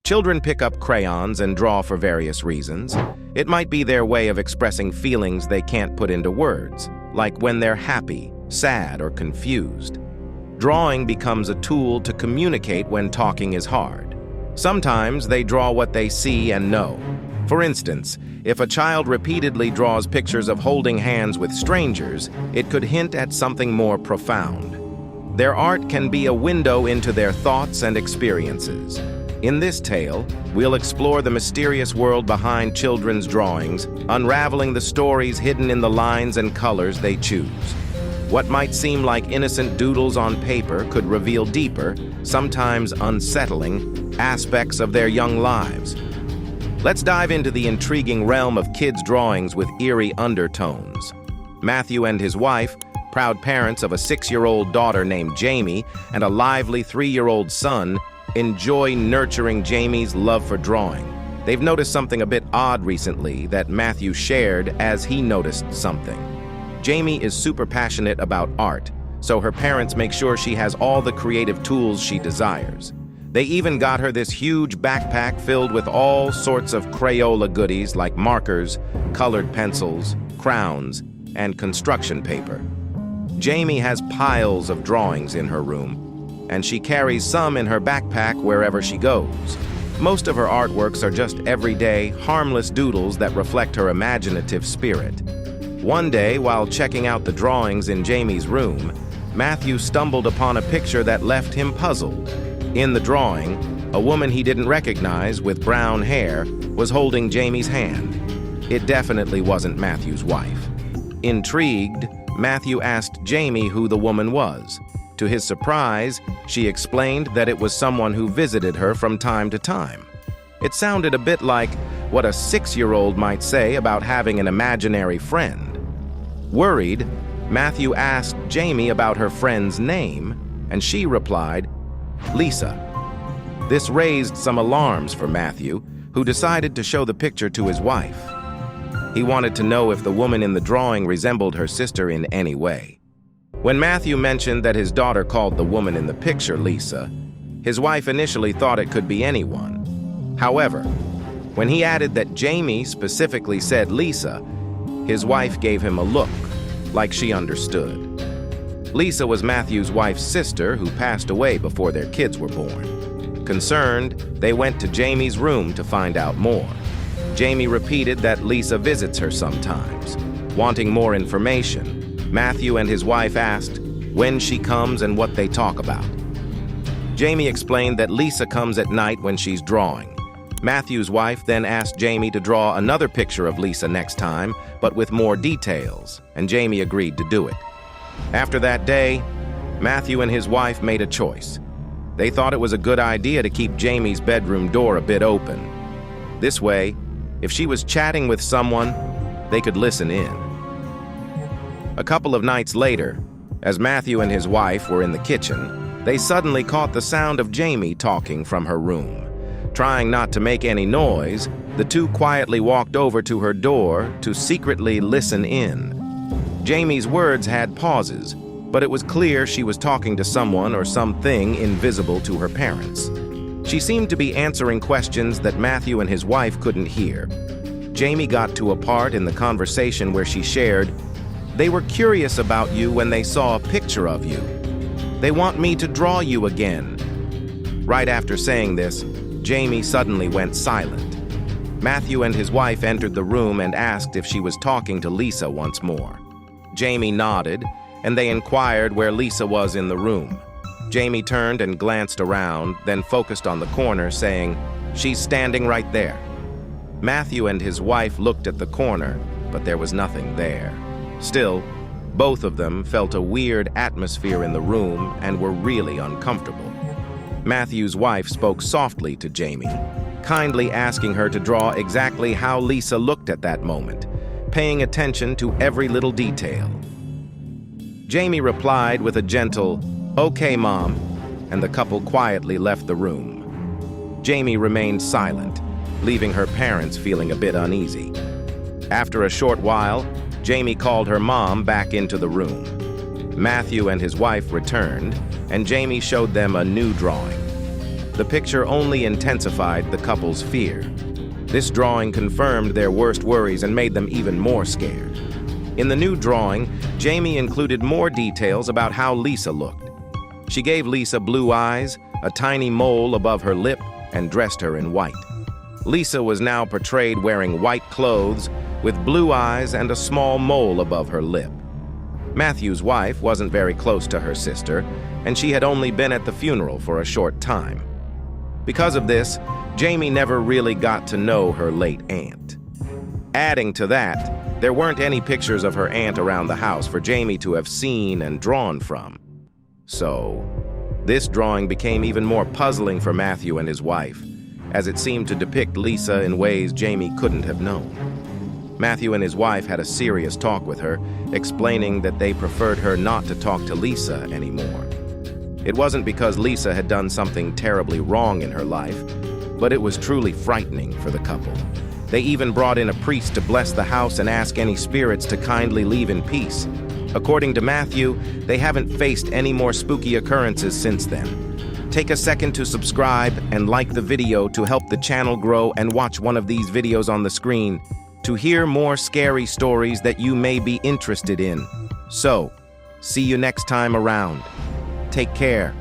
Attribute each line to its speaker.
Speaker 1: Children pick up crayons and draw for various reasons. It might be their way of expressing feelings they can't put into words, like when they're happy, sad, or confused. Drawing becomes a tool to communicate when talking is hard. Sometimes they draw what they see and know. For instance, if a child repeatedly draws pictures of holding hands with strangers, it could hint at something more profound. Their art can be a window into their thoughts and experiences. In this tale, we'll explore the mysterious world behind children's drawings, unraveling the stories hidden in the lines and colors they choose. What might seem like innocent doodles on paper could reveal deeper, sometimes unsettling, aspects of their young lives. Let's dive into the intriguing realm of kids' drawings with eerie undertones. Matthew and his wife, proud parents of a 6-year-old daughter named Jamie and a lively 3-year-old son, enjoy nurturing Jamie's love for drawing. They've noticed something a bit odd recently that Matthew shared as he noticed something. Jamie is super passionate about art, so her parents make sure she has all the creative tools she desires. They even got her this huge backpack filled with all sorts of Crayola goodies like markers, colored pencils, crowns, and construction paper. Jamie has piles of drawings in her room, and she carries some in her backpack wherever she goes. Most of her artworks are just everyday, harmless doodles that reflect her imaginative spirit. One day, while checking out the drawings in Jamie's room, Matthew stumbled upon a picture that left him puzzled. In the drawing, a woman he didn't recognize with brown hair was holding Jamie's hand. It definitely wasn't Matthew's wife. Intrigued, Matthew asked Jamie who the woman was. To his surprise, she explained that it was someone who visited her from time to time. It sounded a bit like what a 6-year-old might say about having an imaginary friend. Worried, Matthew asked Jamie about her friend's name, and she replied, Lisa. This raised some alarms for Matthew, who decided to show the picture to his wife. He wanted to know if the woman in the drawing resembled her sister in any way. When Matthew mentioned that his daughter called the woman in the picture Lisa, his wife initially thought it could be anyone. However, when he added that Jamie specifically said Lisa, his wife gave him a look, like she understood. Lisa was Matthew's wife's sister who passed away before their kids were born. Concerned, they went to Jamie's room to find out more. Jamie repeated that Lisa visits her sometimes. Wanting more information, Matthew and his wife asked when she comes and what they talk about. Jamie explained that Lisa comes at night when she's drawing. Matthew's wife then asked Jamie to draw another picture of Lisa next time, but with more details, and Jamie agreed to do it. After that day, Matthew and his wife made a choice. They thought it was a good idea to keep Jamie's bedroom door a bit open. This way, if she was chatting with someone, they could listen in. A couple of nights later, as Matthew and his wife were in the kitchen, they suddenly caught the sound of Jamie talking from her room. Trying not to make any noise, the two quietly walked over to her door to secretly listen in. Jamie's words had pauses, but it was clear she was talking to someone or something invisible to her parents. She seemed to be answering questions that Matthew and his wife couldn't hear. Jamie got to a part in the conversation where she shared, "They were curious about you when they saw a picture of you. They want me to draw you again." Right after saying this, Jamie suddenly went silent. Matthew and his wife entered the room and asked if she was talking to Lisa once more. Jamie nodded, and they inquired where Lisa was in the room. Jamie turned and glanced around, then focused on the corner, saying, "She's standing right there." Matthew and his wife looked at the corner, but there was nothing there. Still, both of them felt a weird atmosphere in the room and were really uncomfortable. Matthew's wife spoke softly to Jamie, kindly asking her to draw exactly how Lisa looked at that moment, paying attention to every little detail. Jamie replied with a gentle, "Okay, Mom," and the couple quietly left the room. Jamie remained silent, leaving her parents feeling a bit uneasy. After a short while, Jamie called her mom back into the room. Matthew and his wife returned, and Jamie showed them a new drawing. The picture only intensified the couple's fear. This drawing confirmed their worst worries and made them even more scared. In the new drawing, Jamie included more details about how Lisa looked. She gave Lisa blue eyes, a tiny mole above her lip, and dressed her in white. Lisa was now portrayed wearing white clothes with blue eyes and a small mole above her lip. Matthew's wife wasn't very close to her sister, and she had only been at the funeral for a short time. Because of this, Jamie never really got to know her late aunt. Adding to that, there weren't any pictures of her aunt around the house for Jamie to have seen and drawn from. So, this drawing became even more puzzling for Matthew and his wife, as it seemed to depict Lisa in ways Jamie couldn't have known. Matthew and his wife had a serious talk with her, explaining that they preferred her not to talk to Lisa anymore. It wasn't because Lisa had done something terribly wrong in her life, but it was truly frightening for the couple. They even brought in a priest to bless the house and ask any spirits to kindly leave in peace. According to Matthew, they haven't faced any more spooky occurrences since then. Take a second to subscribe and like the video to help the channel grow, and watch one of these videos on the screen to hear more scary stories that you may be interested in. So, see you next time around. Take care.